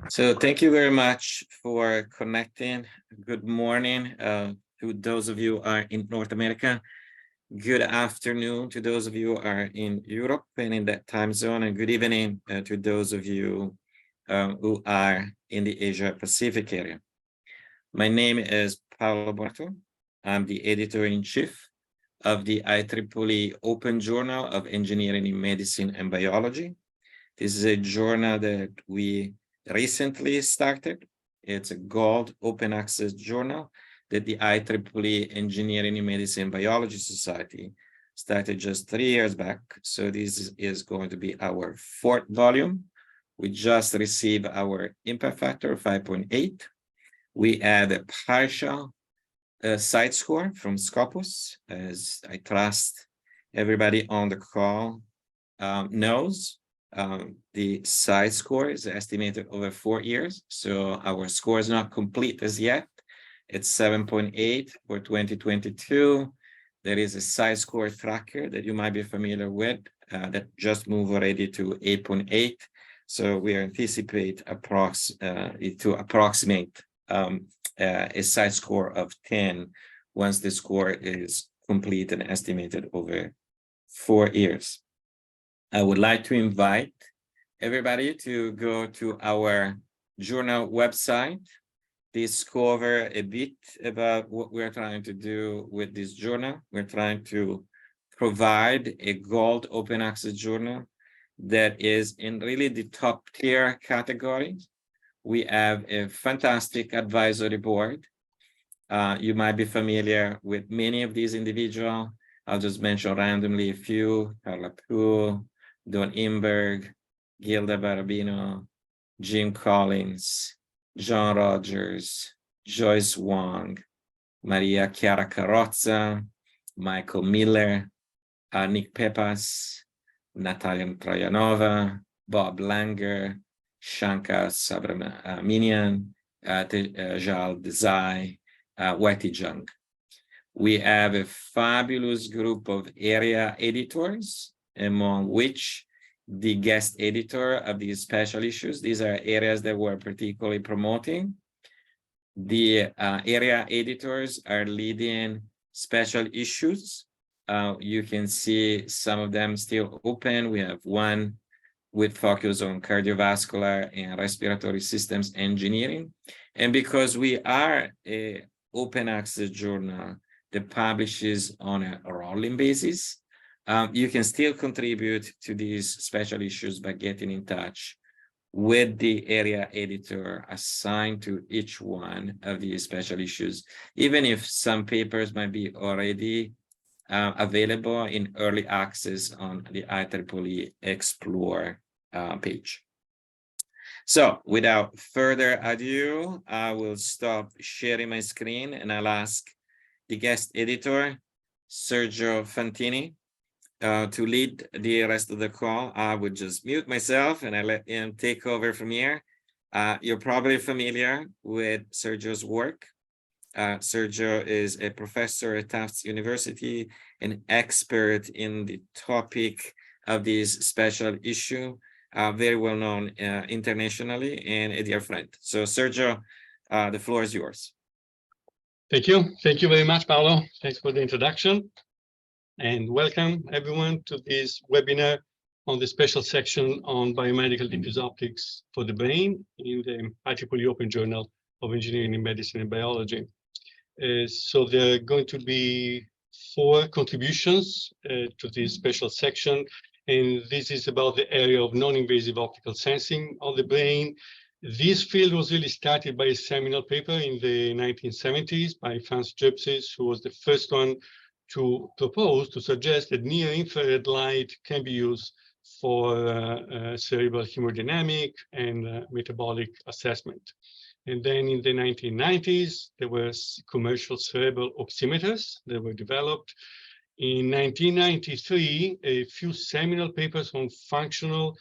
So thank you very much for connecting. Good morning to those of you who are in North America. Good afternoon to those of you who are in Europe and in that time zone, and good evening to those of you who are in the Asia Pacific area. My name is Paolo Bonato. I'm the editor-in-chief of the IEEE Open Journal of Engineering in Medicine and Biology. This is a journal that we recently started. It's a gold open access journal that the IEEE Engineering in Medicine and Biology Society started just 3 years back. So this is going to be our 4th volume. We just received our impact factor 5.8. We add a partial site score from Scopus, as I trust everybody on the call knows. The site score is estimated over 4 years, so our score is not complete as yet. It's 7.8 for 2022. There is a site score tracker that you might be familiar with that just moved already to 8.8. So we anticipate to approximate a site score of 10 once the score is complete and estimated over 4 years. I would like to invite everybody to go to our journal website, discover a bit about what we're trying to do with this journal. We're trying to provide a gold open access journal that is in really the top tier categories. We have a fantastic advisory board. You might be familiar with many of these individuals. I'll just mention randomly a few: Carla Poole, Don Imberg, Gilda Barabino, Jim Collins, John Rogers, Joyce Wong, Maria Chiara Carrozza, Michael Miller, Nick Pepas, Natalia Troyanova, Bob Langer, Shankar Subramanian, Tejal Desai, Weti Jung. We have a fabulous group of area editors, among which the guest editor of these special issues. These are areas that we're particularly promoting. The area editors are leading special issues. You can see some of them still open. We have one with focus on cardiovascular and respiratory systems engineering. And because we are an open access journal that publishes on a rolling basis, you can still contribute to these special issues by getting in touch with the area editor assigned to each one of these special issues, even if some papers might be already available in early access on the IEEE Explore page. So without further ado, I will stop sharing my screen and I'll ask the guest editor, Sergio Fantini, to lead the rest of the call. I would just mute myself and I let him take over from here. You're probably familiar with Sergio's work. Sergio is a professor at Tufts University, an expert in the topic of this special issue, very well known internationally, and a dear friend. So Sergio, the floor is yours. Thank you. Thank you very much, Paolo. Thanks for the introduction. And welcome everyone to this webinar on the special section on biomedical diffuse optics for the brain in the IEEE Open Journal of Engineering in Medicine and Biology. So there are going to be 4 contributions to this special section, and this is about the area of non-invasive optical sensing of the brain. This field was really started by a seminal paper in the 1970s by Franz Jepsis, who was the first one to propose, to suggest that near-infrared light can be used for cerebral hemodynamic and metabolic assessment. And then in the 1990s, there were commercial cerebral oximeters that were developed. In 1993, a few seminal papers on functional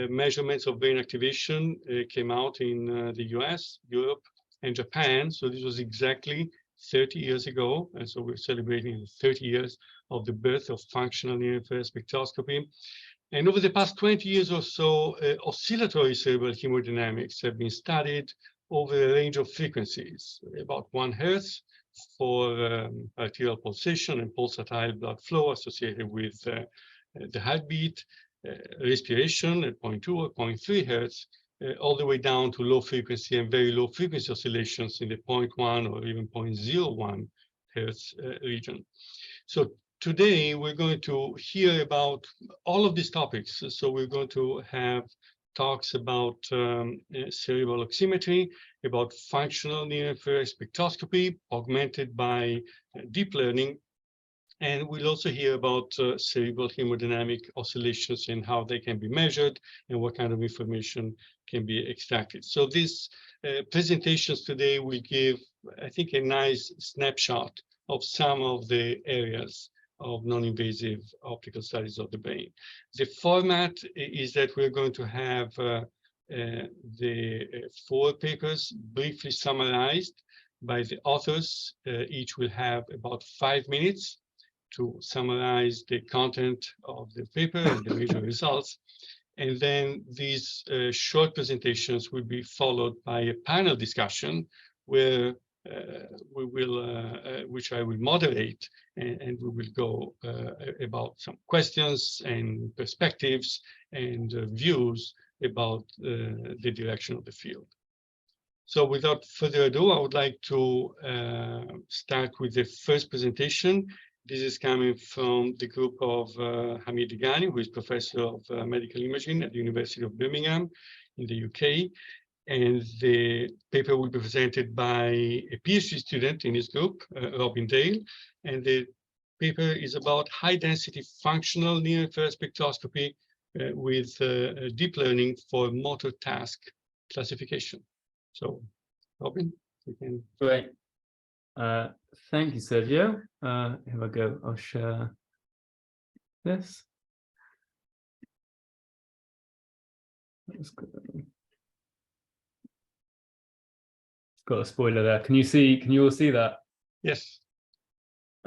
measurements of brain activation came out in the US, Europe, and Japan. So this was exactly 30 years ago. And so we're celebrating 30 years of the birth of functional near-infrared spectroscopy. And over the past 20 years or so, oscillatory cerebral hemodynamics have been studied over a range of frequencies, about 1 Hertz for arterial pulsation and pulsatile blood flow associated with the heartbeat, respiration at 0.2 or 0.3 Hertz, all the way down to low frequency and very low frequency oscillations in the 0.1 or even 0.01 Hertz region. So today we're going to hear about all of these topics. So we're going to have talks about cerebral oximetry, about functional near-infrared spectroscopy augmented by deep learning. And we'll also hear about cerebral hemodynamic oscillations and how they can be measured and what kind of information can be extracted. So these presentations today will give, I think, a nice snapshot of some of the areas of non-invasive optical studies of the brain. The format is that we're going to have the 4 papers briefly summarized by the authors. Each will have about 5 minutes to summarize the content of the paper and the major results. And then these short presentations will be followed by a panel discussion where we will, which I will moderate, and we will go about some questions and perspectives and views about the direction of the field. So without further ado, I would like to start with the first presentation. This is coming from the group of Amir, who is professor of medical imaging at the University of Birmingham in the UK. And the paper will be presented by a PhD student in his group, Robin Dale. And the paper is about high-density functional near-infrared spectroscopy with deep learning for motor task classification. So, Robin, you can. Great. Thank you, Sergio. Here I go. I'll share this. That's good. Got a spoiler there. Can you all see that? Yes.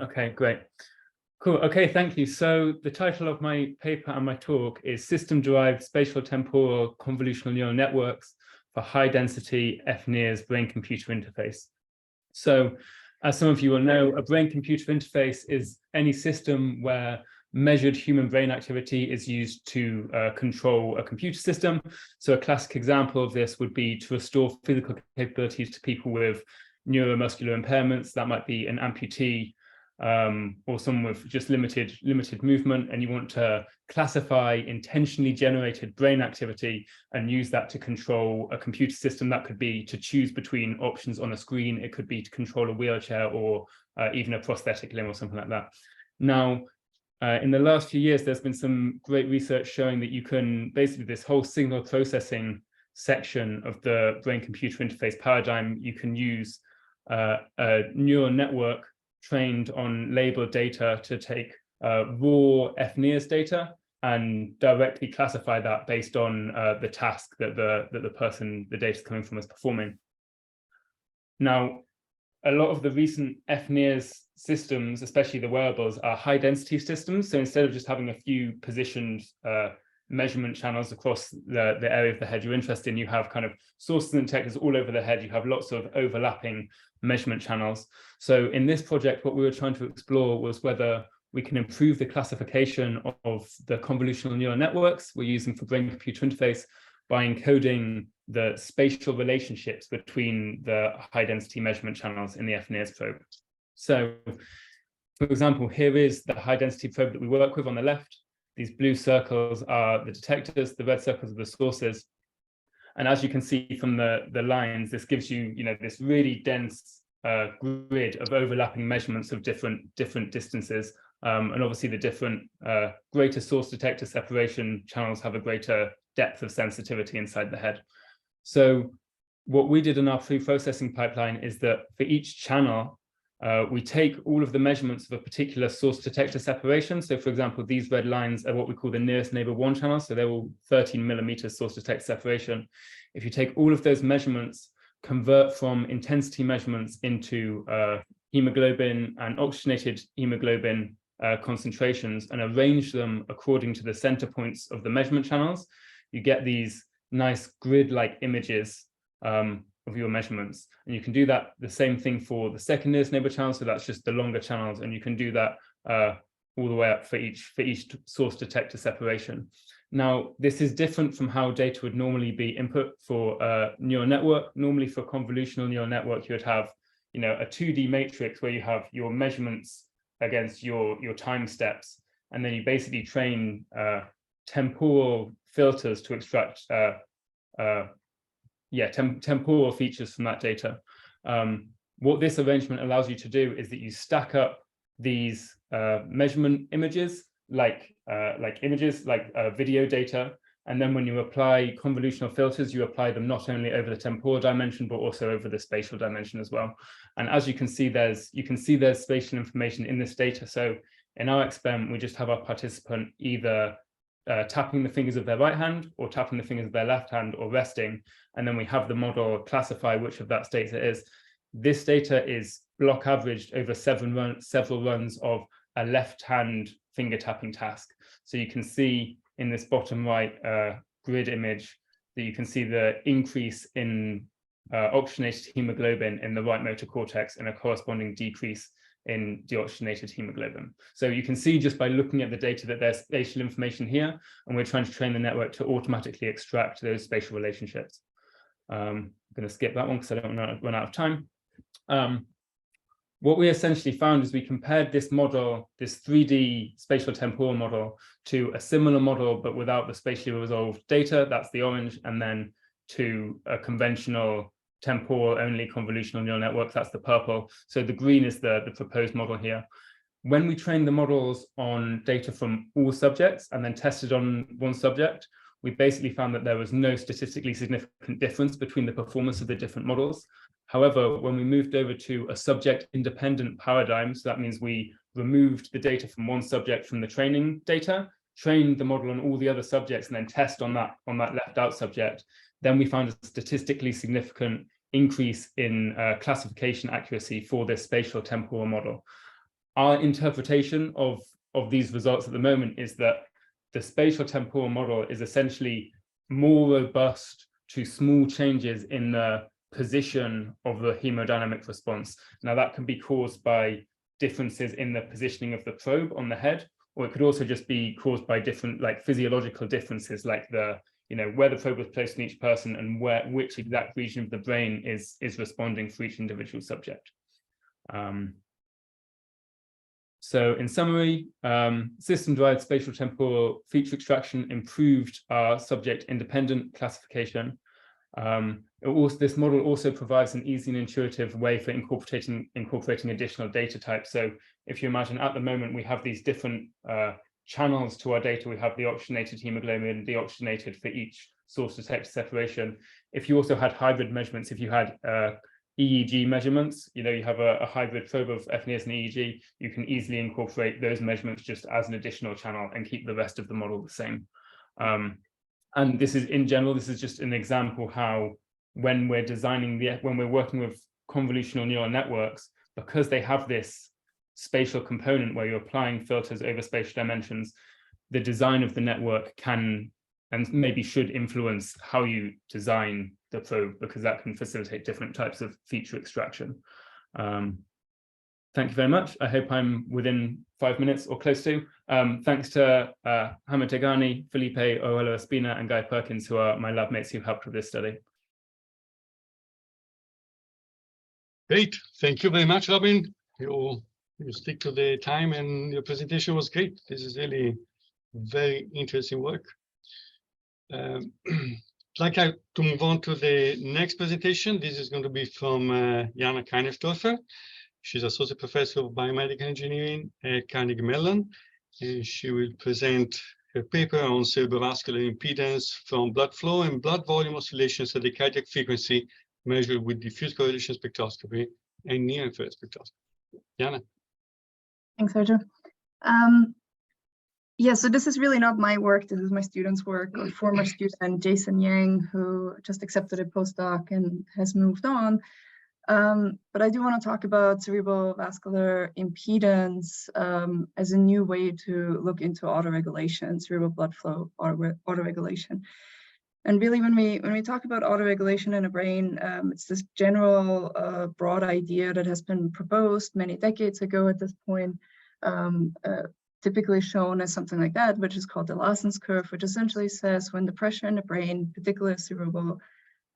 Okay, great. Cool. Okay, thank you. So the title of my paper and my talk is System-Derived Spatial-Temporal Convolutional Neural Networks for High-Density fNIRS Brain-Computer Interface. So as some of you will know, a brain-computer interface is any system where measured human brain activity is used to control a computer system. So a classic example of this would be to restore physical capabilities to people with neuromuscular impairments. That might be an amputee or someone with just limited movement, and you want to classify intentionally generated brain activity and use that to control a computer system. That could be to choose between options on a screen. It could be to control a wheelchair or even a prosthetic limb or something like that. Now, in the last few years, there's been some great research showing that you can basically this whole signal processing section of the brain-computer interface paradigm, you can use a neural network trained on labeled data to take raw fNIRS data and directly classify that based on the task that the person the data is coming from is performing. Now, a lot of the recent fNIRS systems, especially the wearables, are high-density systems. So instead of just having a few positioned measurement channels across the area of the head you're interested in, you have kind of sources and detectors all over the head. You have lots of overlapping measurement channels. So in this project, what we were trying to explore was whether we can improve the classification of the convolutional neural networks we're using for brain-computer interface by encoding the spatial relationships between the high-density measurement channels in the fNIRS probe. So, for example, here is the high-density probe that we work with on the left. These blue circles are the detectors, the red circles are the sources. And as you can see from the lines, this gives you, this really dense grid of overlapping measurements of different distances. And obviously the different greater source detector separation channels have a greater depth of sensitivity inside the head. So what we did in our pre-processing pipeline is that for each channel, we take all of the measurements of a particular source detector separation. So for example, these red lines are what we call the nearest neighbor 1 channel. So they're all 13 millimeters source detector separation. If you take all of those measurements, convert from intensity measurements into hemoglobin and oxygenated hemoglobin concentrations and arrange them according to the center points of the measurement channels, you get these nice grid-like images of your measurements. And you can do that the same thing for the second nearest neighbor channel, so that's just the longer channels, and you can do that all the way up for each source detector separation. Now, this is different from how data would normally be input for a neural network. Normally for convolutional neural network, you would have, you know, a 2D matrix where you have your measurements against your time steps, and then you basically train temporal filters to extract temporal features from that data. What this arrangement allows you to do is that you stack up these measurement images like video data, and then when you apply convolutional filters, you apply them not only over the temporal dimension but also over the spatial dimension as well. And as you can see, there's spatial information in this data. So in our experiment, we just have our participant either tapping the fingers of their right hand or tapping the fingers of their left hand or resting, and then we have the model classify which of that data it is. This data is block averaged over several runs of a left hand finger tapping task. So you can see in this bottom right grid image that you can see the increase in oxygenated hemoglobin in the right motor cortex and a corresponding decrease in deoxygenated hemoglobin. So you can see just by looking at the data that there's spatial information here, and we're trying to train the network to automatically extract those spatial relationships. I'm going to skip that one because I don't want to run out of time. What we essentially found is we compared this model, this 3D spatial temporal model, to a similar model but without the spatially resolved data, that's the orange, and then to a conventional temporal only convolutional neural network, that's the purple. So the green is the proposed model here. When we trained the models on data from all subjects and then tested on one subject, we basically found that there was no statistically significant difference between the performance of the different models. However, when we moved over to a subject-independent paradigm, so that means we removed the data from one subject from the training data, trained the model on all the other subjects, and then test on that left-out subject, then we found a statistically significant increase in classification accuracy for this spatial temporal model. Our interpretation of these results at the moment is that the spatial temporal model is essentially more robust to small changes in the position of the hemodynamic response. Now, that can be caused by differences in the positioning of the probe on the head, or it could also just be caused by different, like, physiological differences, like where the probe was placed in each person and which exact region of the brain is responding for each individual subject. So in summary, system-derived spatial temporal feature extraction improved our subject-independent classification. This model also provides an easy and intuitive way for incorporating additional data types. So if you imagine at the moment, we have these different channels to our data. We have the oxygenated hemoglobin, deoxygenated for each source detector separation. If you also had hybrid measurements, if you had EEG measurements, you have a hybrid probe of fNIRS and EEG, you can easily incorporate those measurements just as an additional channel and keep the rest of the model the same. And this is, in general, this is just an example how when we're when we're working with convolutional neural networks, because they have this spatial component where you're applying filters over spatial dimensions, the design of the network can and maybe should influence how you design the probe, because that can facilitate different types of feature extraction. Thank you very much. I hope I'm within 5 minutes or close to. Thanks to Hamid Tegani, Felipe Oelo Espina, and Guy Perkins, who are my lab mates who helped with this study. Great. Thank you very much, Robin. You stick to the time and your presentation was great. This is really very interesting work. I'd like to move on to the next presentation. This is going to be from Jana Kainerstorfer. She's Associate Professor of Biomedical Engineering at Carnegie Mellon, and she will present her paper on cerebrovascular impedance from blood flow and blood volume oscillations at the cardiac frequency measured with diffuse correlation spectroscopy and near-infrared spectroscopy. Jana. Thanks, Sergio. Yeah, so this is really not my work. This is my student's work, or former student Jason Yang, who just accepted a postdoc and has moved on. But I do want to talk about cerebral vascular impedance as a new way to look into autoregulation, cerebral blood flow autoregulation. And really, when we talk about autoregulation in a brain, it's this general broad idea that has been proposed many decades ago at this point, typically shown as something like that, which is called the Lassens curve, which essentially says when the pressure in the brain, particularly cerebral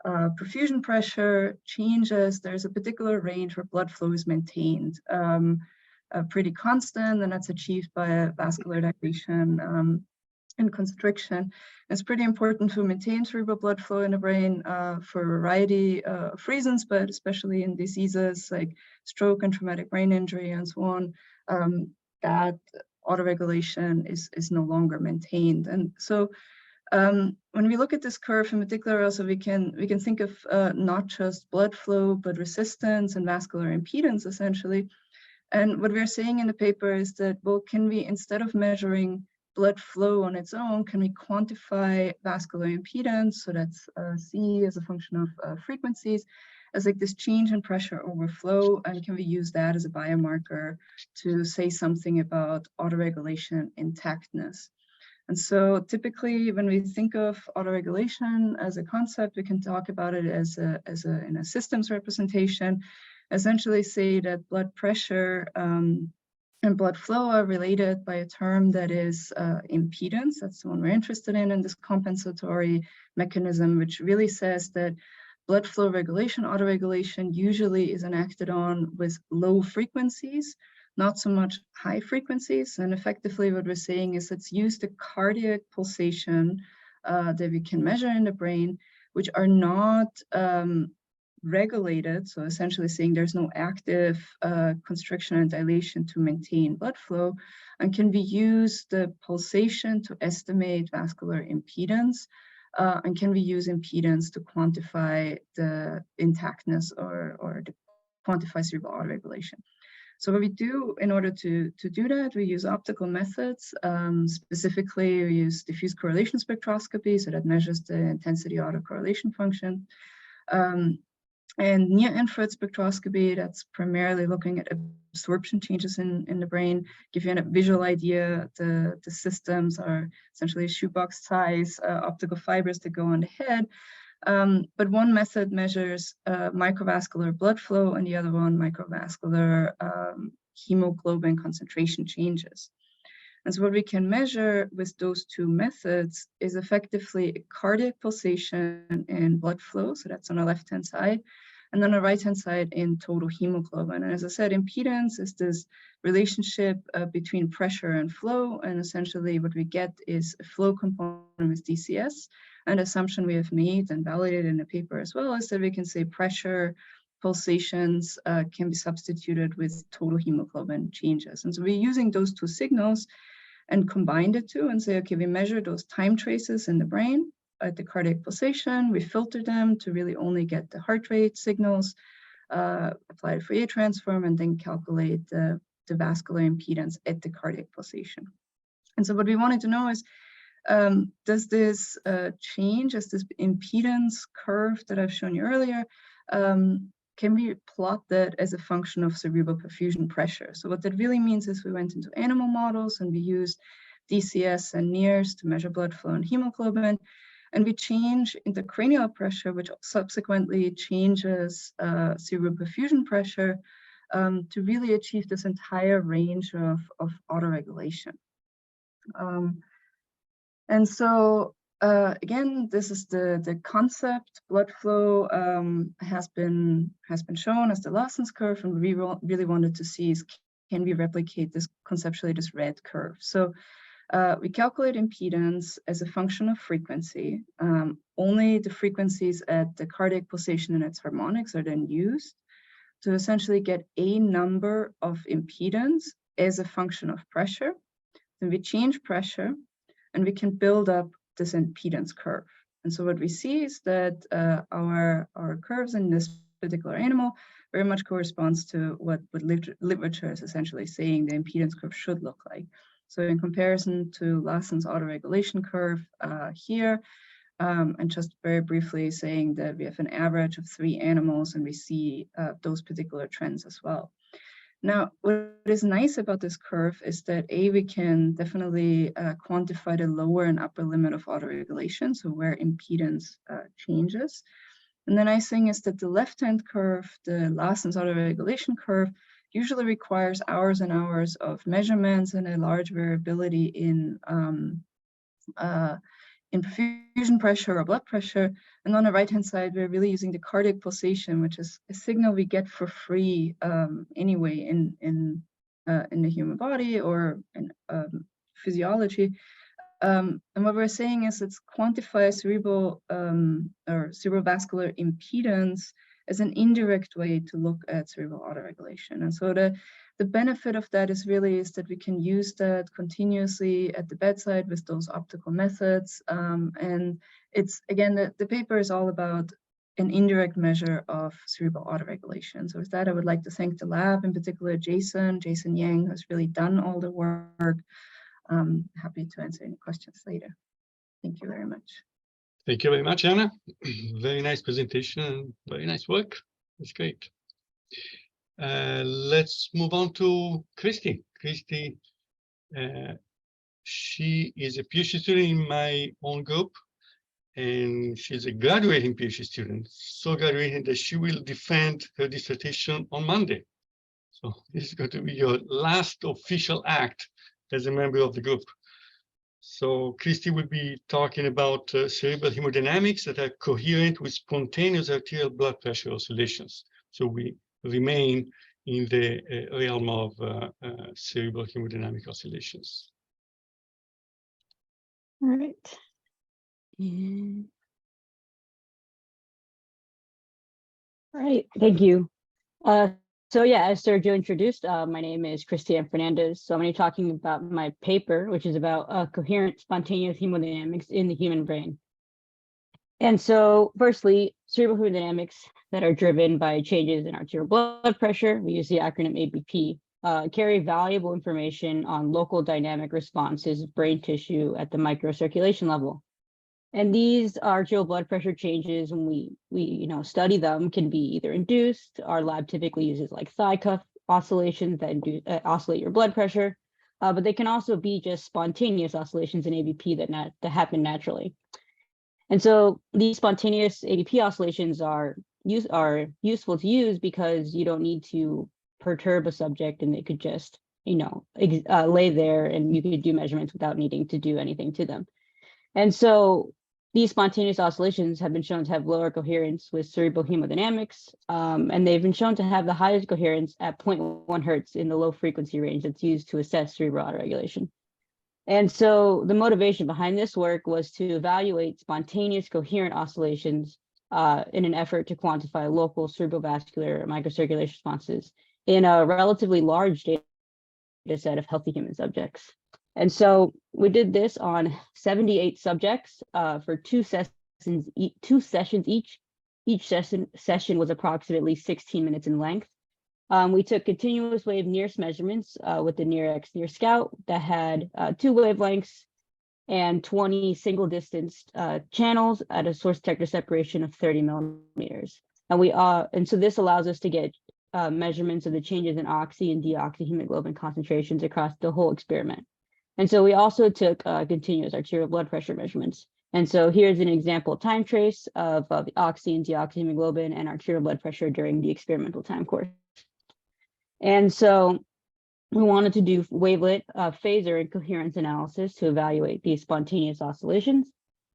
perfusion pressure, changes, there's a particular range where blood flow is maintained pretty constant, and that's achieved by a vascular dilation and constriction. It's pretty important to maintain cerebral blood flow in the brain for a variety of reasons, but especially in diseases like stroke and traumatic brain injury and so on, that autoregulation is no longer maintained. And so when we look at this curve in particular, also we can think of not just blood flow, but resistance and vascular impedance essentially. And what we're saying in the paper is that, well, can we, instead of measuring blood flow on its own, can we quantify vascular impedance? So that's C as a function of frequencies, as like this change in pressure over flow, and can we use that as a biomarker to say something about autoregulation intactness? And so typically when we think of autoregulation as a concept, we can talk about it in a systems representation, essentially say that blood pressure and blood flow are related by a term that is impedance. That's the one we're interested in this compensatory mechanism, which really says that blood flow regulation, autoregulation usually is enacted on with low frequencies, not so much high frequencies. And effectively what we're saying is let's use the cardiac pulsation that we can measure in the brain, which are not regulated, so essentially saying there's no active constriction and dilation to maintain blood flow, and can we use the pulsation to estimate vascular impedance, and can we use impedance to quantify the intactness or to quantify cerebral autoregulation. So what we do in order to do that, we use optical methods. Specifically, we use diffuse correlation spectroscopy, so that measures the intensity autocorrelation function. And near-infrared spectroscopy, that's primarily looking at absorption changes in the brain, give you a visual idea. The systems are essentially shoebox size optical fibers that go on the head. But one method measures microvascular blood flow, and the other one microvascular hemoglobin concentration changes. And so what we can measure with those two methods is effectively a cardiac pulsation in blood flow, so that's on the left-hand side, and then on the right-hand side in total hemoglobin. And as I said, impedance is this relationship between pressure and flow, and essentially what we get is a flow component with DCS. An assumption we have made and validated in the paper as well is that we can say pressure pulsations can be substituted with total hemoglobin changes. And so we're using those two signals and combine the two and say, okay, we measure those time traces in the brain at the cardiac pulsation, we filter them to really only get the heart rate signals, apply a Fourier transform, and then calculate the vascular impedance at the cardiac pulsation. And so what we wanted to know is, does this change, as this impedance curve that I've shown you earlier, can we plot that as a function of cerebral perfusion pressure? So what that really means is we went into animal models and we used DCS and NIRS to measure blood flow and hemoglobin, and we change intracranial pressure, which subsequently changes cerebral perfusion pressure to really achieve this entire range of autoregulation. And so again, this is the concept. Blood flow has been shown as the Lassens curve, and we really wanted to see is, can we replicate this conceptually, this red curve? So we calculate impedance as a function of frequency. Only the frequencies at the cardiac pulsation and its harmonics are then used to essentially get a number of impedance as a function of pressure. Then we change pressure, and we can build up this impedance curve. And so what we see is that our curves in this particular animal very much corresponds to what literature is essentially saying the impedance curve should look like. So in comparison to Lassens autoregulation curve here, And just very briefly saying that we have an average of 3 animals and we see those particular trends as well. Now, what is nice about this curve is that we can definitely quantify the lower and upper limit of autoregulation, so where impedance changes. And the nice thing is that the left-hand curve, the Larsen's autoregulation curve, usually requires hours and hours of measurements and a large variability in perfusion pressure or blood pressure. And on the right-hand side, we're really using the cardiac pulsation, which is a signal we get for free anyway in the human body or in physiology. And what we're saying is it's quantify cerebral or cerebrovascular impedance as an indirect way to look at cerebral autoregulation. And so the benefit of that is that we can use that continuously at the bedside with those optical methods. And it's, again, the paper is all about an indirect measure of cerebral autoregulation. So with that, I would like to thank the lab, in particular Jason Yang, who's really done all the work. Happy to answer any questions later. Thank you very much. Thank you very much, Jana. Very nice presentation, very nice work. That's great. Let's move on to Christy. Christy, she is a PhD student in my own group, and she's a graduating PhD student, so graduating that she will defend her dissertation on Monday. So this is going to be your last official act as a member of the group. So Christy will be talking about cerebral hemodynamics that are coherent with spontaneous arterial blood pressure oscillations. So we remain in the realm of cerebral hemodynamic oscillations. All right. All right, thank you. So yeah, as Sergio introduced, my name is Christy Fernandez. So I'm going to be talking about my paper, which is about coherent spontaneous hemodynamics in the human brain. And so firstly, cerebral hemodynamics that are driven by changes in arterial blood pressure, we use the acronym ABP, carry valuable information on local dynamic responses of brain tissue at the microcirculation level. And these arterial blood pressure changes, when we study them, can be either induced. Our lab typically uses like thigh cuff oscillations that oscillate your blood pressure, but they can also be just spontaneous oscillations in ABP that happen naturally. And so these spontaneous ABP oscillations are useful to use because you don't need to perturb a subject, and they could just lay there, and you could do measurements without needing to do anything to them. And so these spontaneous oscillations have been shown to have lower coherence with cerebral hemodynamics, and they've been shown to have the highest coherence at 0.1 hertz in the low frequency range that's used to assess cerebral autoregulation. And so the motivation behind this work was to evaluate spontaneous coherent oscillations in an effort to quantify local cerebrovascular microcirculation responses in a relatively large data set of healthy human subjects. And so we did this on 78 subjects for two sessions each. Each session was approximately 16 minutes in length. We took continuous wave NIRS measurements with the NIRX NIR Scout that had 2 wavelengths and 20 single distance channels at a source detector separation of 30 millimeters. And so this allows us to get measurements of the changes in oxy and deoxyhemoglobin concentrations across the whole experiment. And so we also took continuous arterial blood pressure measurements. And so here's an example time trace of the oxy and deoxyhemoglobin and arterial blood pressure during the experimental time course. And so we wanted to do wavelet, phasor, and coherence analysis to evaluate these spontaneous oscillations.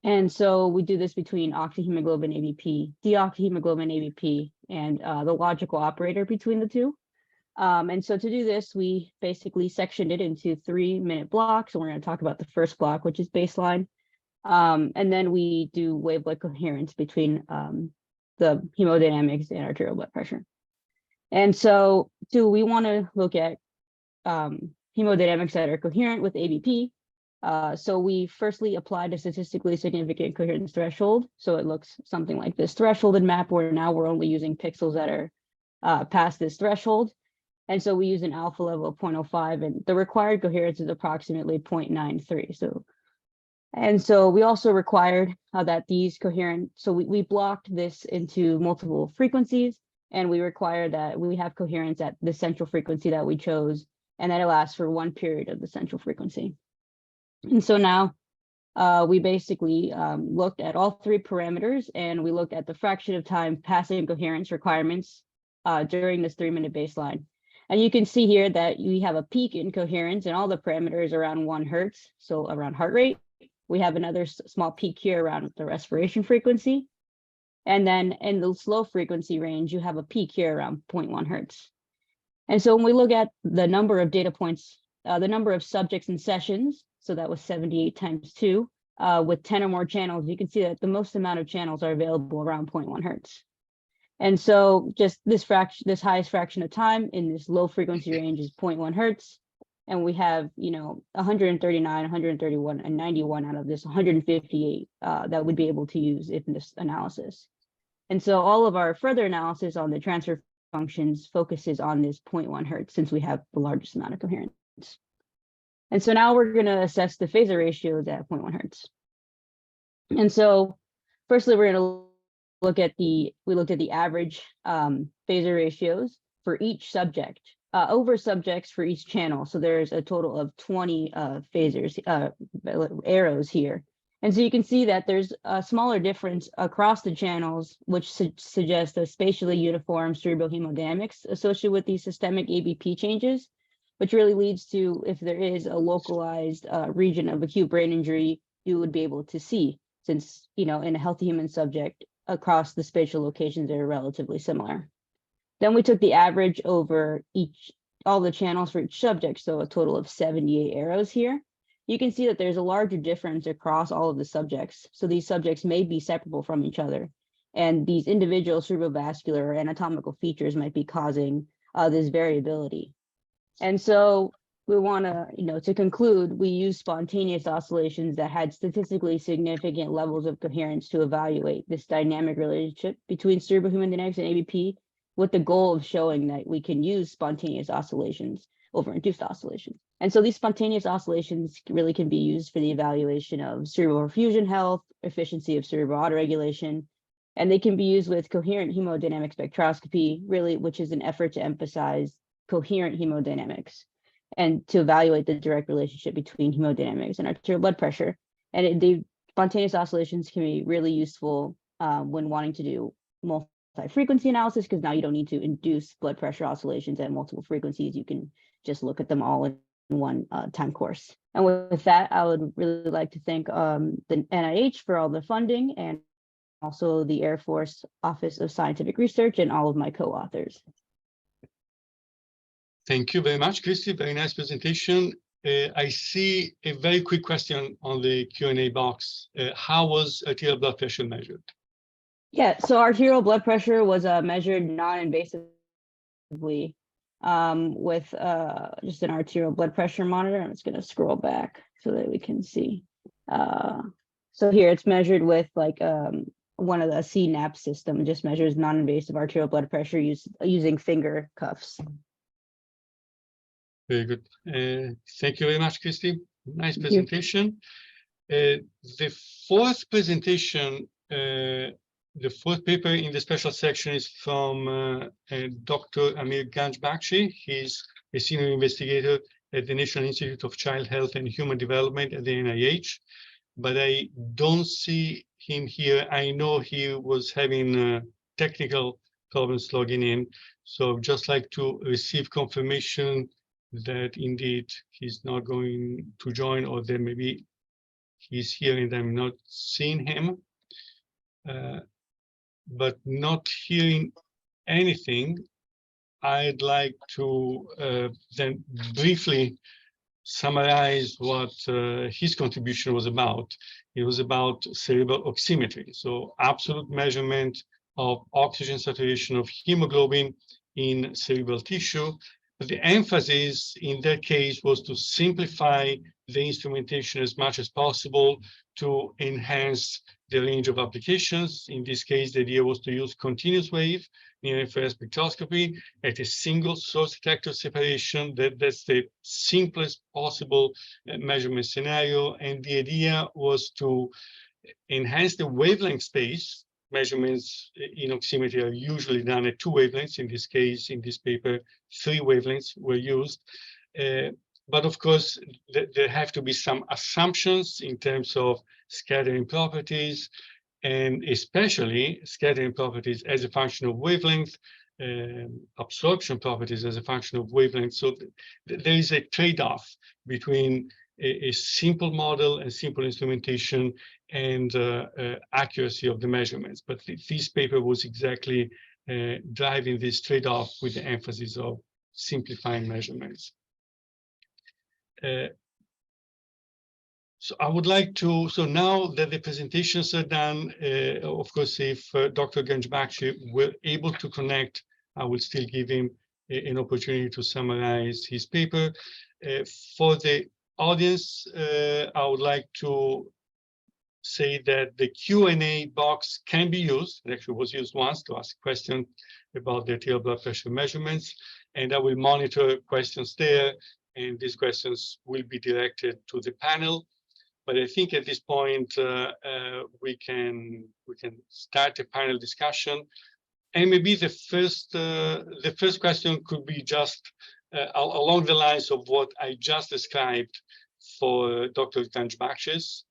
And so we do this between oxyhemoglobin ABP, deoxyhemoglobin ABP, and the logical operator between the two. And so to do this, we basically sectioned it into 3-minute blocks. And we're going to talk about the first block, which is baseline. And then we do wavelet coherence between the hemodynamics and arterial blood pressure. And so we want to look at hemodynamics that are coherent with ABP. So we firstly applied a statistically significant coherence threshold. So it looks something like this thresholded map, where now we're only using pixels that are past this threshold. And so we use an alpha level of 0.05, and the required coherence is approximately 0.93. So And so we also required that these coherent, so we blocked this into multiple frequencies, and we require that we have coherence at the central frequency that we chose, and that it lasts for one period of the central frequency. And so now we basically looked at all three parameters, and we looked at the fraction of time passing coherence requirements during this 3-minute baseline. And you can see here that we have a peak in coherence and all the parameters around 1 hertz, so around heart rate. We have another small peak here around the respiration frequency. And then in the slow frequency range, you have a peak here around 0.1 hertz. And so when we look at the number of data points, the number of subjects in sessions, so that was 78 times 2, with 10 or more channels, you can see that the most amount of channels are available around 0.1 hertz. And so just this highest fraction of time in this low frequency range is 0.1 hertz. And we have, 139, 131, and 91 out of this 158 that would be able to use in this analysis. And so all of our further analysis on the transfer functions focuses on this 0.1 hertz, since we have the largest amount of coherence. And so now we're going to assess the phasor ratios at 0.1 hertz. And so firstly, we're going to looked at the average phasor ratios for each subject over subjects for each channel. So there's a total of 20 phasors, arrows here. And so you can see that there's a smaller difference across the channels, which suggests a spatially uniform cerebral hemodynamics associated with these systemic ABP changes, which really leads to, if there is a localized region of acute brain injury, you would be able to see, since, in a healthy human subject, across the spatial locations are relatively similar. Then we took the average over all the channels for each subject, so a total of 78 arrows here. You can see that there's a larger difference across all of the subjects. So these subjects may be separable from each other, and ththese individual cerebrovascular or anatomical features might be causing this variability. And so we want to conclude, we use spontaneous oscillations that had statistically significant levels of coherence to evaluate this dynamic relationship between cerebral hemodynamics and ABP, with the goal of showing that we can use spontaneous oscillations over induced oscillations. And so these spontaneous oscillations really can be used for the evaluation of cerebral perfusion health, efficiency of cerebral autoregulation, and they can be used with coherent hemodynamic spectroscopy, really, which is an effort to emphasize coherent hemodynamics and to evaluate the direct relationship between hemodynamics and arterial blood pressure. And the spontaneous oscillations can be really useful when wanting to do multi-frequency analysis, because now you don't need to induce blood pressure oscillations at multiple frequencies. You can just look at them all in one time course. And with that, I would really like to thank the NIH for all the funding, and also the Air Force Office of Scientific Research, and all of my co-authors. Thank you very much, Christy. Very nice presentation. I see a very quick question on the Q&A box. How was arterial blood pressure measured? Yeah, so arterial blood pressure was measured non-invasively with just an arterial blood pressure monitor. I'm just going to scroll back so that we can see. So here it's measured with like one of the CNAP system, just measures non-invasive arterial blood pressure using finger cuffs. Very good. Thank you very much, Christy. Nice presentation. The fourth presentation, the fourth paper in the special section is from Dr. Amir Ganj Bakshi. He's a senior investigator at the National Institute of Child Health and Human Development at the NIH, but I don't see him here. I know he was having technical problems logging in, so I'd just like to receive confirmation that indeed he's not going to join, or that maybe he's here and I'm not seeing him. But not hearing anything, I'd like to then briefly summarize what his contribution was about. It was about cerebral oximetry, so absolute measurement of oxygen saturation of hemoglobin in cerebral tissue. But the emphasis in that case was to simplify the instrumentation as much as possible to enhance the range of applications. In this case, the idea was to use continuous wave near-infrared spectroscopy at a single source detector separation. That's the simplest possible measurement scenario. And the idea was to enhance the wavelength space. Measurements in oximetry are usually done at 2 wavelengths. In this case, in this paper, 3 wavelengths were used. But of course, there have to be some assumptions in terms of scattering properties, and especially scattering properties as a function of wavelength, absorption properties as a function of wavelength. So there is a trade-off between a simple model and simple instrumentation and accuracy of the measurements. But this paper was exactly driving this trade-off with the emphasis of simplifying measurements. So I would like to, so now that the presentations are done, of course, if Dr. Ganj Bakshi were able to connect, I will still give him an opportunity to summarize his paper. For the audience, I would like to say that the Q&A box can be used. It actually was used once to ask questions about the arterial blood pressure measurements, and I will monitor questions there, and these questions will be directed to the panel. But I think at this point we can start a panel discussion, and maybe the first question could be just along the lines of what I just described for Dr. Ganj Bakshi's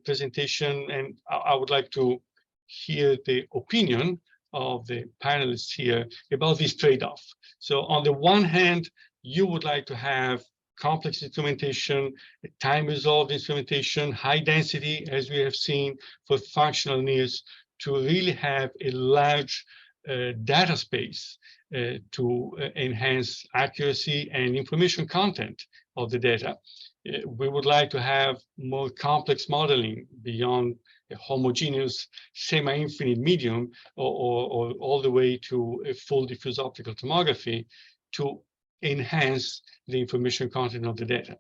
presentation, and I would like to hear the opinion of the panelists here about this trade-off. So on the one hand, you would like to have complex instrumentation, time-resolved instrumentation, high density, as we have seen for functional NIRS, to really have a large data space to enhance accuracy and information content of the data. We would like to have more complex modeling beyond a homogeneous semi-infinite medium or all the way to a full diffuse optical tomography to enhance the information content of the data.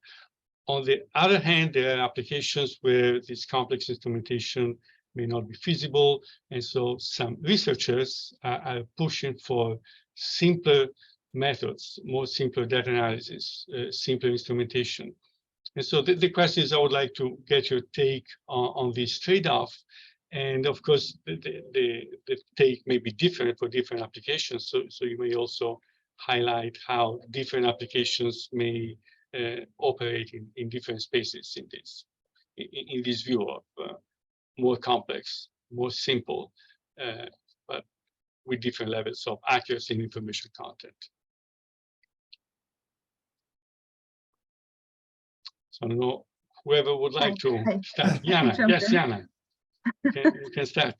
On the other hand, there are applications where this complex instrumentation may not be feasible, and so some researchers are pushing for simpler methods, more simpler data analysis, simpler instrumentation. And so the question is, I would like to get your take on this trade-off. And of course, the take may be different for different applications. So you may also highlight how different applications may operate in different spaces in this view of more complex, more simple, but with different levels of accuracy and information content. So I don't know, whoever would like to start. Jana, yes, Jana, you can start.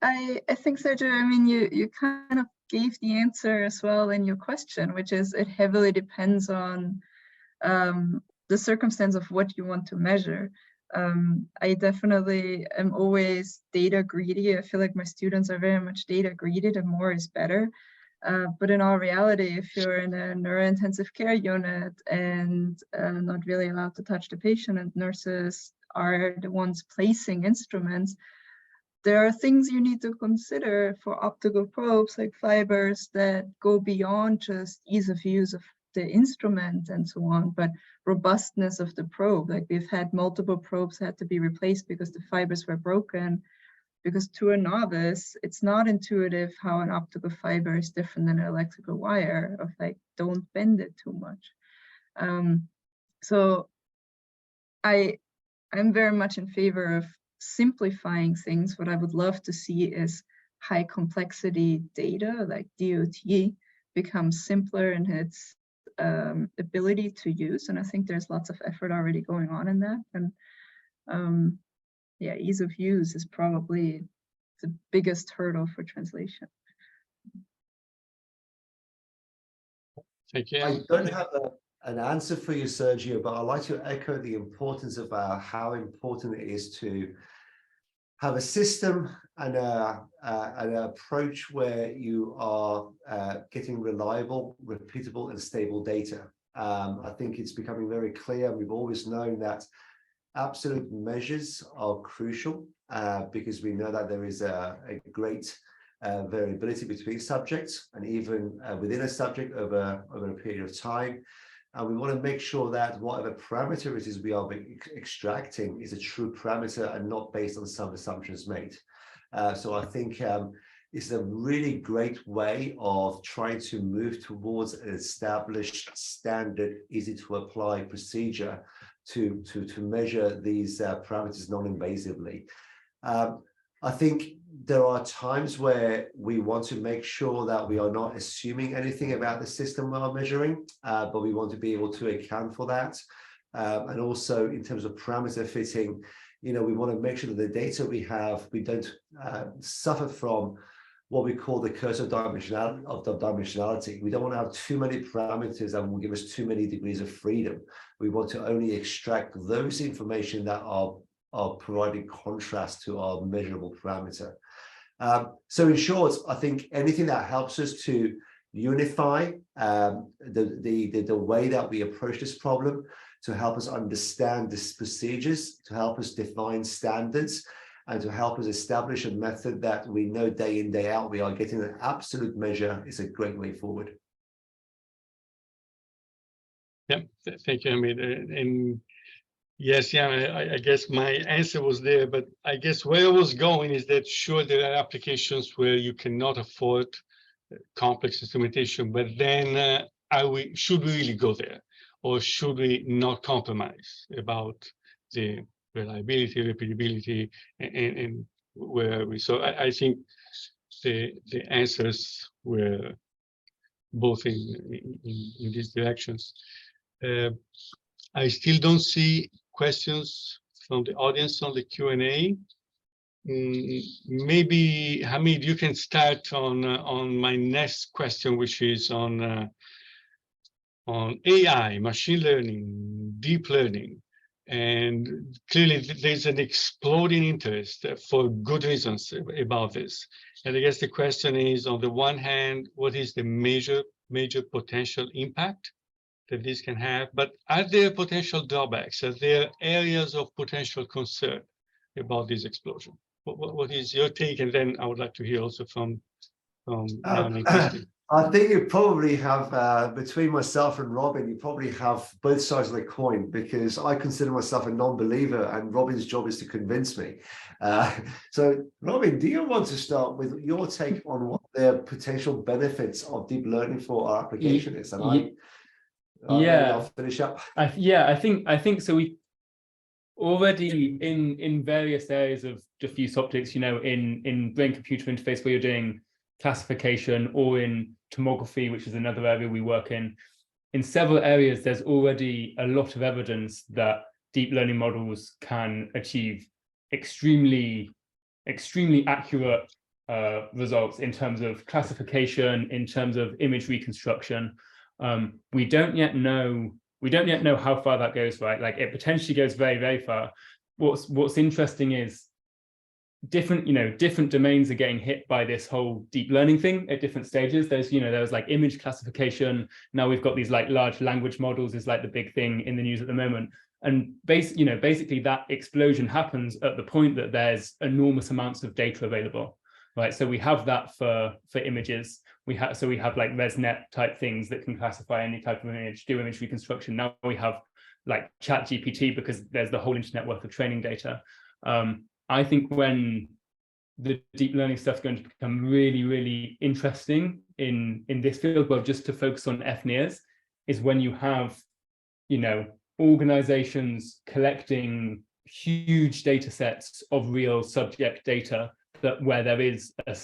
I think, Sergio, I mean, you kind of gave the answer as well in your question, which is it heavily depends on the circumstance of what you want to measure. I definitely am always data greedy. I feel like my students are very much data greedy, the more is better. But in all reality, if you're in a neurointensive care unit and not really allowed to touch the patient and nurses are the ones placing instruments, there are things you need to consider for optical probes like fibers that go beyond just ease of use of the instrument and so on, but robustness of the probe. Like we've had multiple probes had to be replaced because the fibers were broken. Because to a novice, it's not intuitive how an optical fiber is different than an electrical wire, of like, don't bend it too much. So I'm very much in favor of simplifying things. What I would love to see is high complexity data, like DOT, becomes simpler in its ability to use. And I think there's lots of effort already going on in that. And yeah, ease of use is probably the biggest hurdle for translation. Thank you. I don't have an answer for you, Sergio, but I'd like to echo the importance of how important it is to have a system and an approach where you are getting reliable, repeatable, and stable data. I think it's becoming very clear. We've always known that absolute measures are crucial because we know that there is a great variability between subjects and even within a subject over a period of time. And we want to make sure that whatever parameter it is we are extracting is a true parameter and not based on some assumptions made. So I think it's a really great way of trying to move towards an established standard, easy to apply procedure to measure these parameters non-invasively. I think there are times where we want to make sure that we are not assuming anything about the system while measuring, but we want to be able to account for that. And also in terms of parameter fitting, you know, we want to make sure that the data we have, we don't suffer from what we call the curse of dimensionality. We don't want to have too many parameters that will give us too many degrees of freedom. We want to only extract those information that are providing contrast to our measurable parameter. So in short, I think anything that helps us to unify the way that we approach this problem, to help us understand these procedures, to help us define standards, and to help us establish a method that we know day in, day out, we are getting an absolute measure, is a great way forward. Yeah, thank you, Amir. And yes, yeah, I guess my answer was there, but I guess where I was going is that sure, there are applications where you cannot afford complex instrumentation, but then should we really go there? Or should we not compromise about the reliability, repeatability, and where we? So I think the answers were both in these directions. I still don't see questions from the audience on the Q&A. Maybe Hamid, you can start on my next question, which is on AI, machine learning, deep learning. And clearly there's an exploding interest for good reasons about this. And I guess the question is, on the one hand, what is the major potential impact that this can have? But are there potential drawbacks? Are there areas of potential concern about this explosion? What is your take? And then I would like to hear also from Jana and Christy. I think you probably have, between myself and Robin, you probably have both sides of the coin, because I consider myself a non-believer and Robin's job is to convince me. So Robin, do you want to start with your take on what the potential benefits of deep learning for our application is? And I'll finish up. I think so. We already in various areas of diffuse optics, you know, in brain-computer interface where you're doing classification, or in tomography, which is another area we work in several areas, there's already a lot of evidence that deep learning models can achieve extremely accurate results in terms of classification, in terms of image reconstruction. We don't yet know how far that goes, right? Like, it potentially goes very, very far. What's interesting is different domains are getting hit by this whole deep learning thing at different stages. There was like image classification. Now we've got these like large language models is like the big thing in the news at the moment. And basically that explosion happens at the point that there's enormous amounts of data available, right? So we have that for images. We have like ResNet type things that can classify any type of image, do image reconstruction. Now we have like ChatGPT because there's the whole internet worth of training data. I think when the deep learning stuff is going to become really, really interesting in this field, well, just to focus on fNIRS, is when you have, organizations collecting huge data sets of real subject data where there is a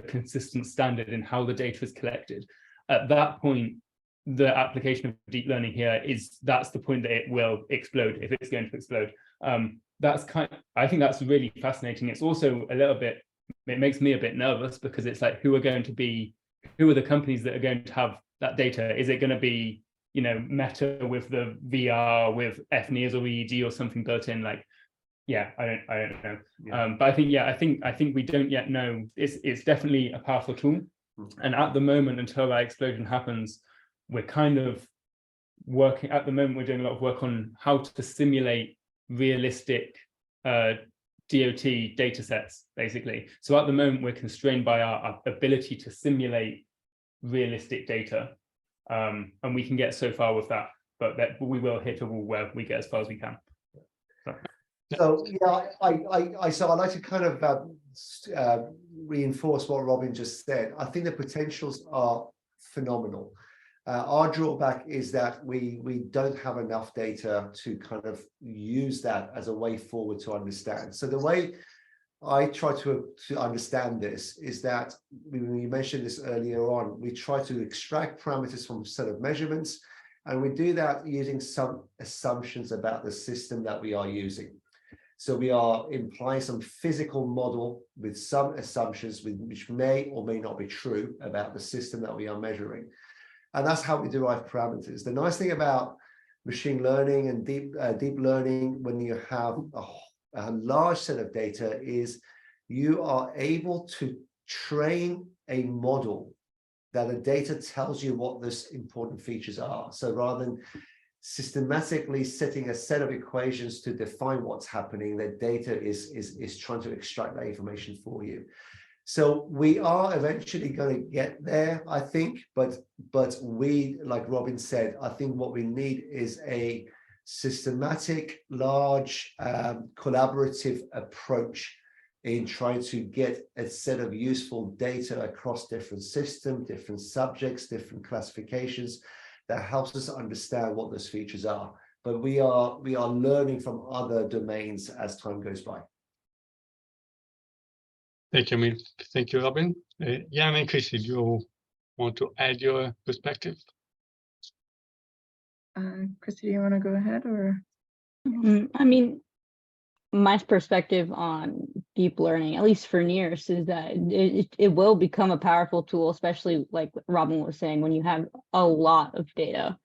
consistent standard in how the data is collected. At that point, the application of deep learning here that's the point that it will explode, if it's going to explode. I think that's really fascinating. It's also it makes me a bit nervous, because it's like, who are the companies that are going to have that data? Is it going to be, Meta with the VR, with fNIRS or EEG or something built in? Like, yeah, I don't know. Yeah. But I think we don't yet know. It's definitely a powerful tool. And at the moment, until that explosion happens, we're kind of working, at the moment, we're doing a lot of work on how to simulate realistic DOT data sets, basically. So at the moment, we're constrained by our ability to simulate realistic data. And we can get so far with that, but that we will hit a wall where we get as far as we can. So yeah, so I'd like to kind of reinforce what Robin just said. I think the potentials are phenomenal. Our drawback is that we don't have enough data to kind of use that as a way forward to understand. So the way I try to understand this is that we mentioned this earlier on, we try to extract parameters from a set of measurements, and we do that using some assumptions about the system that we are using. So we are implying some physical model with some assumptions which may or may not be true about the system that we are measuring. And that's how we derive parameters. The nice thing about machine learning and deep learning, when you have a large set of data, is you are able to train a model that the data tells you what those important features are. So rather than systematically setting a set of equations to define what's happening, the data is trying to extract that information for you. So we are eventually going to get there, I think, but we, like Robin said, I think what we need is a systematic, large, collaborative approach in trying to get a set of useful data across different systems, different subjects, different classifications, that helps us understand what those features are. But we are learning from other domains as time goes by. Thank you, Amir. Thank you, Robin. Jana and Christy, do you want to add your perspective? Christy, do you want to go ahead, or? I mean, my perspective on deep learning, at least for NIRS, is that it will become a powerful tool, especially like Robin was saying, when you have a lot of data.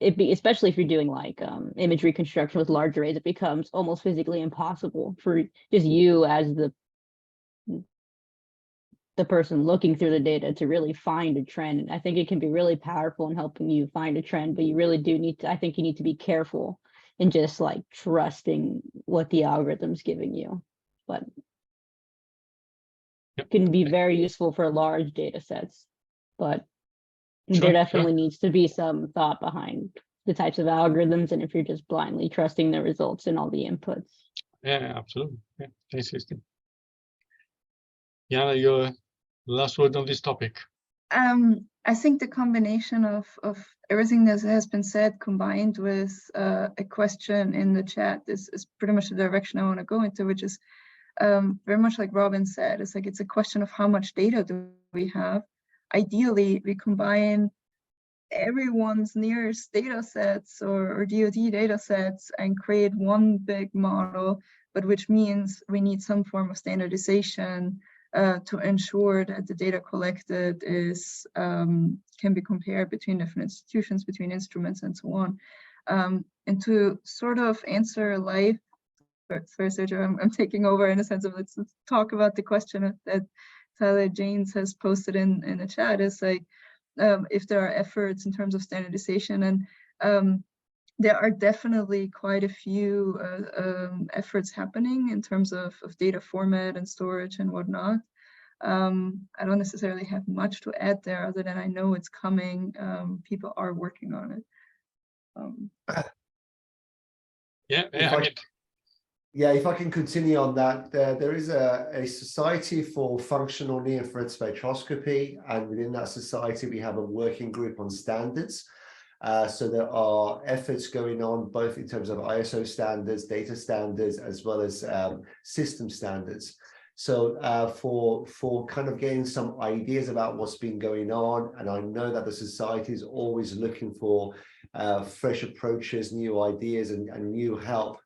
Especially if you're doing like image reconstruction with large arrays, it becomes almost physically impossible for just you as the person looking through the data to really find a trend. And I think it can be really powerful in helping you find a trend, but you really do need to, I think you need to be careful in just like trusting what the algorithm's giving you. But it can be very useful for large data sets, but there definitely needs to be some thought behind the types of algorithms, and if you're just blindly trusting the results and all the inputs. Yeah, absolutely. Yeah, thanks, Christy. Jana, your last word on this topic. I think the combination of everything that has been said combined with a question in the chat is pretty much the direction I want to go into, which is very much like Robin said. It's like it's a question of how much data do we have. Ideally, we combine everyone's NIRS data sets or DOT data sets and create one big model, but which means we need some form of standardization to ensure that the data collected is can be compared between different institutions, between instruments, and so on. And to sort of answer live, sorry, Sergio, I'm taking over in a sense of let's talk about the question that Tyler James has posted in the chat, is like if there are efforts in terms of standardization, and there are definitely quite a few efforts happening in terms of data format and storage and whatnot. I don't necessarily have much to add there other than I know it's coming. People are working on it. If I can continue on that, there is a society for functional near-infrared spectroscopy, and within that society we have a working group on standards. So there are efforts going on both in terms of ISO standards, data standards, as well as system standards. So for kind of getting some ideas about what's been going on, and I know that the society is always looking for fresh approaches, new ideas, and new help.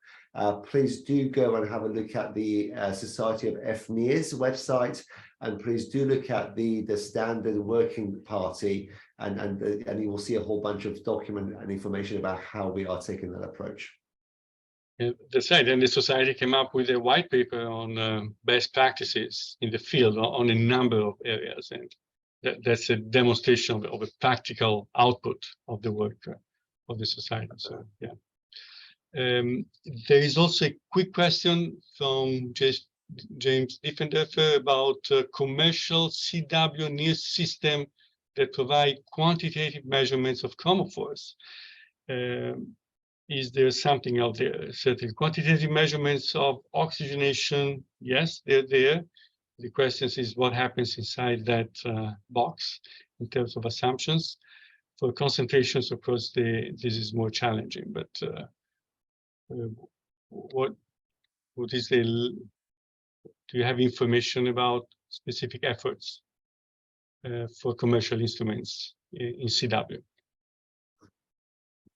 Please do go and have a look at the Society of fNIRS website, and please do look at the Standard Working Party, and you will see a whole bunch of document and information about how we are taking that approach. That's right, and the society came up with a white paper on best practices in the field on a number of areas, and that's a demonstration of a practical output of the work of the society. So yeah. There is also a quick question from James Diffenderfer about commercial CW NIRS system that provide quantitative measurements of chromophores. Is there something out there? Certain quantitative measurements of oxygenation, yes, they're there. The question is what happens inside that box in terms of assumptions. For concentrations, of course, this is more challenging, but what is the, do you have information about specific efforts for commercial instruments in CW?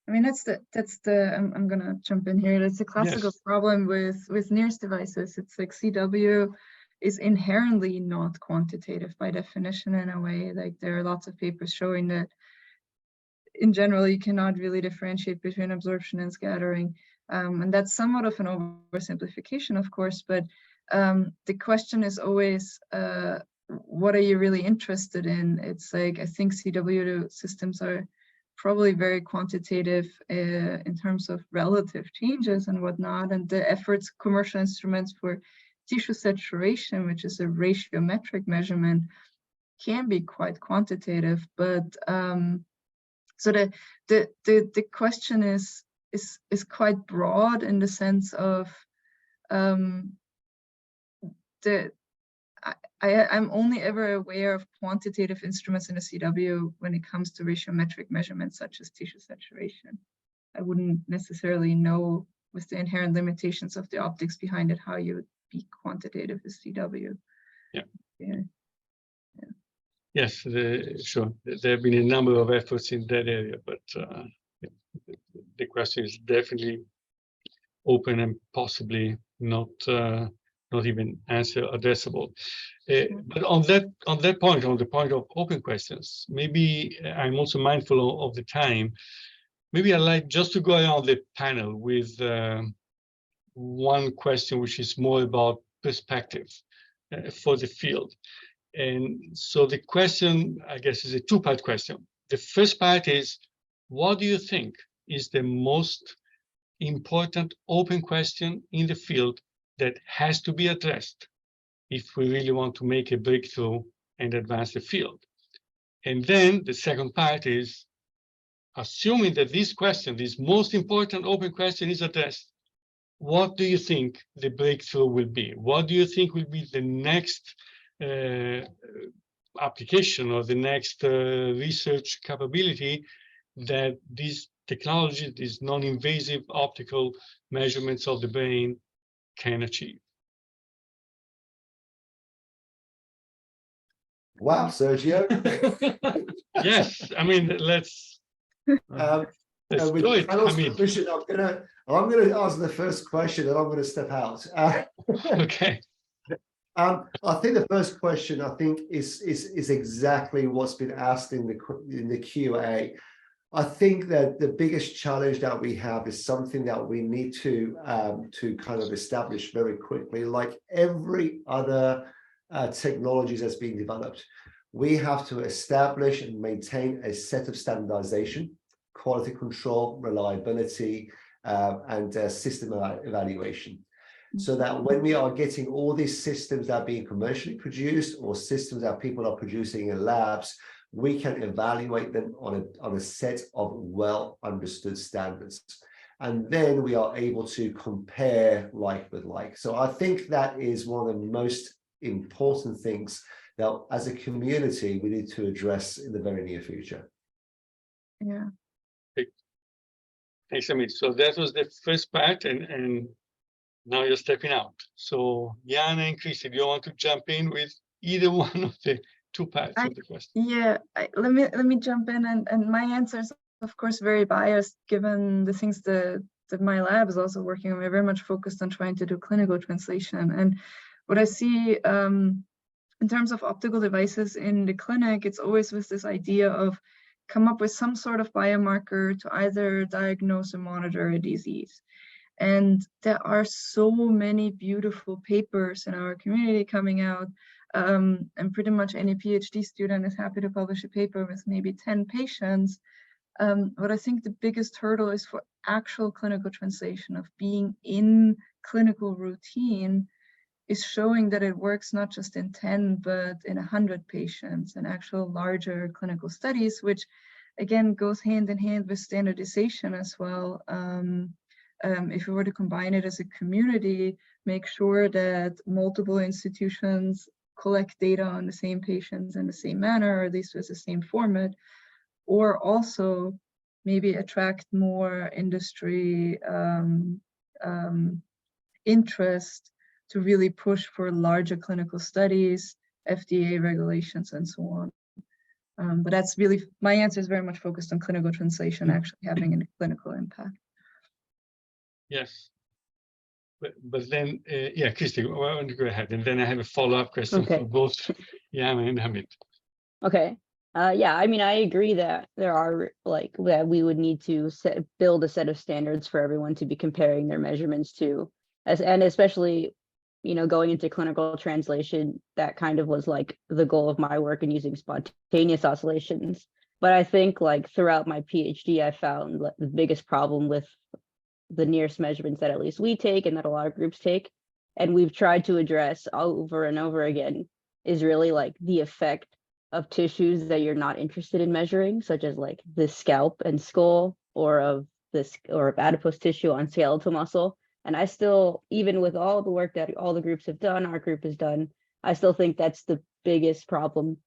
I mean, I'm gonna jump in here. That's a classical problem with NIRS devices. It's like CW is inherently not quantitative by definition in a way. Like there are lots of papers showing that in general, you cannot really differentiate between absorption and scattering. And that's somewhat of an oversimplification, of course, but the question is always, what are you really interested in? It's like, I think CW systems are probably very quantitative in terms of relative changes and whatnot, and the efforts, commercial instruments for tissue saturation, which is a ratiometric measurement, can be quite quantitative, but so the question is quite broad in the sense of I'm only ever aware of quantitative instruments in a CW when it comes to ratiometric measurements such as tissue saturation. I wouldn't necessarily know, with the inherent limitations of the optics behind it, how you would be quantitative with CW. Yeah. Yes, sure. There have been a number of efforts in that area, but the question is definitely open and possibly not even addressable. But on that point, on the point of open questions, maybe I'm also mindful of the time. Maybe I'd like just to go around the panel with one question, which is more about perspective for the field. And so the question, I guess, is a two-part question. The first part is, what do you think is the most important open question in the field that has to be addressed if we really want to make a breakthrough and advance the field? And then the second part is, assuming that this question, this most important open question, is addressed, what do you think the breakthrough will be? What do you think will be the next application or the next research capability that this technology, these non-invasive optical measurements of the brain can achieve? Wow, Sergio. Yes, I mean, let's do it. I mean, I'm gonna answer the first question, and I'm gonna step out. okay. I think the first question, is exactly what's been asked in the Q&A. I think that the biggest challenge that we have is something that we need to kind of establish very quickly. Like every other technologies that's being developed, we have to establish and maintain a set of standardization, quality control, reliability, and system evaluation. So that when we are getting all these systems that are being commercially produced or systems that people are producing in labs, we can evaluate them on a set of well understood standards. And then we are able to compare like with like. So I think that is one of the most important things that as a community we need to address in the very near future. Yeah. Thanks, Amir. So that was the first part, and now you're stepping out. So Jana and Christy, do you want to jump in with either one of the two parts of the question? Yeah, let me jump in, and my answer is of course very biased given the things that my lab is also working on. We're very much focused on trying to do clinical translation, and what I see in terms of optical devices in the clinic, it's always with this idea of come up with some sort of biomarker to either diagnose or monitor a disease. And there are so many beautiful papers in our community coming out, and pretty much any PhD student is happy to publish a paper with maybe 10 patients But I think the biggest hurdle is for actual clinical translation of being in clinical routine is showing that it works not just in 10, but in 100 patients and actual larger clinical studies, which again goes hand in hand with standardization as well. If we were to combine it as a community, make sure that multiple institutions collect data on the same patients in the same manner, or at least with the same format, or also maybe attract more industry interest to really push for larger clinical studies, FDA regulations, and so on. But that's really, my answer is very much focused on clinical translation actually having a clinical impact. Yes. But then, yeah, Christy, why don't you go ahead? And then I have a follow-up question Okay. for both Jana and Amir. Okay. Yeah, I mean, I agree that there are that we would need to build a set of standards for everyone to be comparing their measurements to, and especially, going into clinical translation, that kind of was like the goal of my work in using spontaneous oscillations. But I think throughout my PhD, I found the biggest problem with the NIRS measurements that at least we take and that a lot of groups take, and we've tried to address over and over again, is really the effect of tissues that you're not interested in measuring, such as the scalp and skull, or of adipose tissue on skeletal muscle. And I still, even with all the work that all the groups have done, our group has done, I still think that's the biggest problem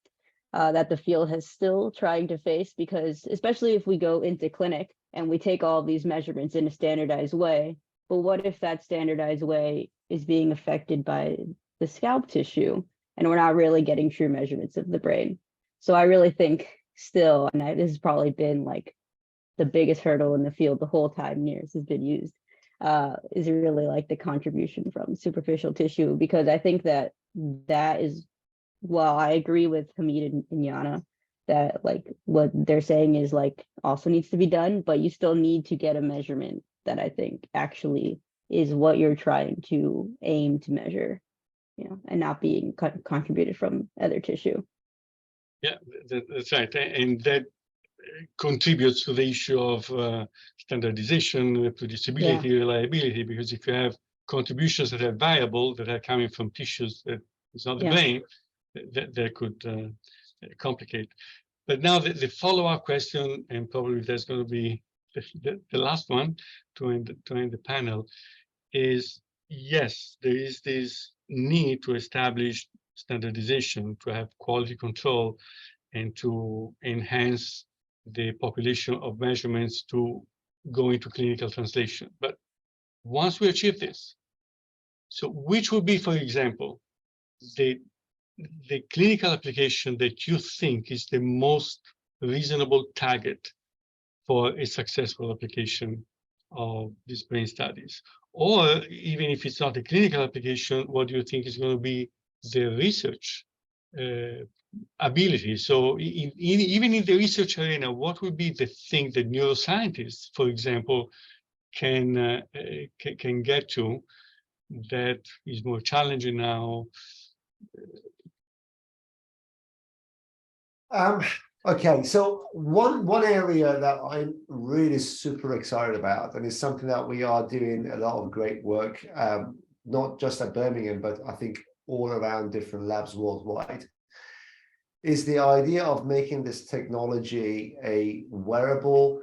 that the field has still trying to face, because especially if we go into clinic and we take all of these measurements in a standardized way, but what if that standardized way is being affected by the scalp tissue and we're not really getting true measurements of the brain? So I really think still, and this has probably been the biggest hurdle in the field the whole time NIRS has been used, is really the contribution from superficial tissue, because I think that is, well, I agree with Hamid and Jana that what they're saying is also needs to be done, but you still need to get a measurement that I think actually is what you're trying to aim to measure, and not being contributed from other tissue. Yeah, that's right. And that contributes to the issue of standardization, reproducibility, reliability, because if you have contributions that are variable, that are coming from tissues that is not the brain, that could complicate. But now the follow-up question, and probably there's going to be the last one to end the panel, is yes, there is this need to establish standardization, to have quality control, and to enhance the population of measurements to go into clinical translation. But once we achieve this, so which would be, for example, the clinical application that you think is the most reasonable target for a successful application of these brain studies? Or even if it's not a clinical application, what do you think is going to be the research ability? So even in the research arena, what would be the thing that neuroscientists, for example, can get to that is more challenging now? Okay, so one area that I'm really super excited about, and it's something that we are doing a lot of great work, not just at Birmingham, but I think all around different labs worldwide, is the idea of making this technology a wearable,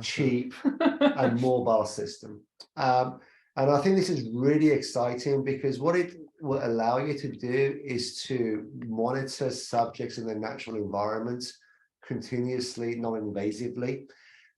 cheap, and mobile system. And I think this is really exciting, because what it will allow you to do is to monitor subjects in their natural environments continuously, non-invasively.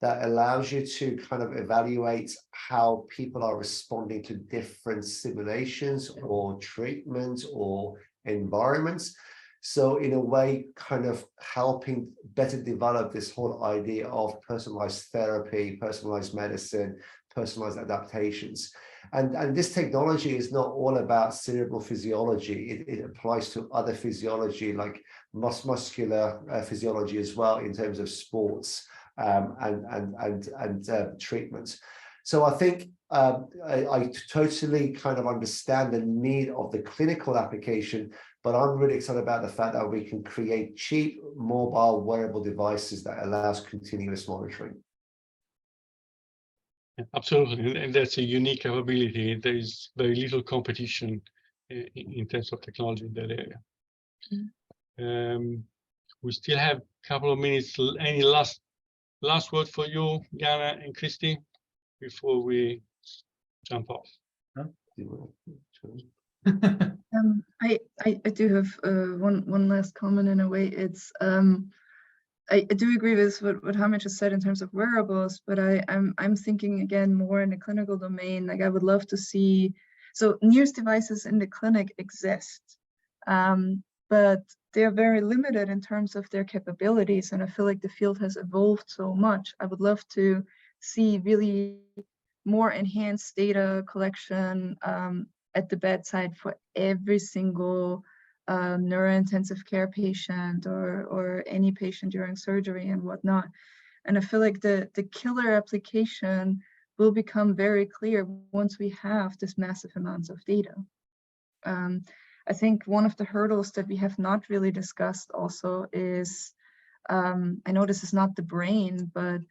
That allows you to kind of evaluate how people are responding to different simulations or treatments or environments. So in a way, kind of helping better develop this whole idea of personalized therapy, personalized medicine, personalized adaptations. And this technology is not all about cerebral physiology. It applies to other physiology, like muscular physiology as well, in terms of sports and treatments. So I think I totally kind of understand the need of the clinical application, But I'm really excited about the fact that we can create cheap mobile wearable devices that allows continuous monitoring. Absolutely, and that's a unique capability. There is very little competition in terms of technology in that area. We still have a couple of minutes. Any last word for you, Jana and Christy, before we jump off? I do have one last comment in a way. It's I do agree with what Hamid just said in terms of wearables, but I'm thinking again more in the clinical domain. Like I would love to see, so NIRS devices in the clinic exist, but they are very limited in terms of their capabilities, and I feel like the field has evolved so much. I would love to see really more enhanced data collection at the bedside for every single neurointensive care patient or any patient during surgery and whatnot. And I feel like the killer application will become very clear once we have this massive amounts of data. I think one of the hurdles that we have not really discussed also is, I know this is not the brain, but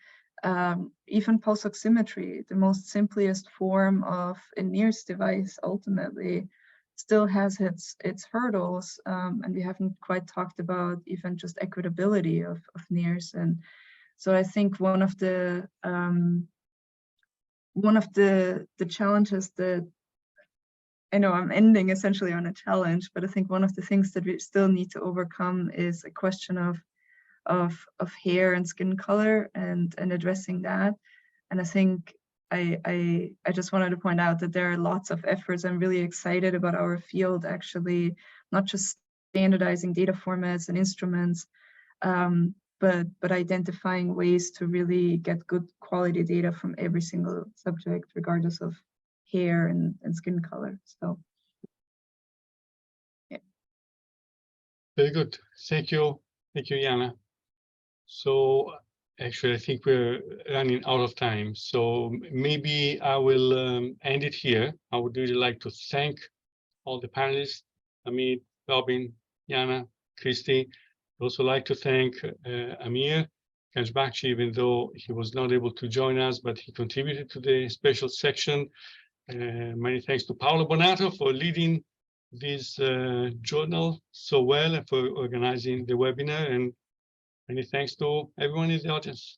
even pulse oximetry, the most simplest form of a NIRS device ultimately still has its hurdles, and we haven't quite talked about even just equitability of NIRS. And so I think one of the challenges that, I know I'm ending essentially on a challenge, but I think one of the things that we still need to overcome is a question of hair and skin color and addressing that. And I think I just wanted to point out that there are lots of efforts. I'm really excited about our field actually, not just standardizing data formats and instruments, but identifying ways to really get good quality data from every single subject, regardless of hair and skin color. So, yeah. Very good. Thank you, Jana. So actually, I think we're running out of time. So maybe I will end it here. I would really like to thank all the panelists, Amir, Robin, Jana, Christy. I'd also like to thank Amir, Ganj Bakshi, even though he was not able to join us, but he contributed to the special section. Many thanks to Paolo Bonato for leading this journal so well and for organizing the webinar. And many thanks to everyone in the audience.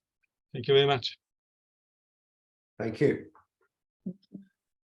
Thank you very much. Thank you. Thank you.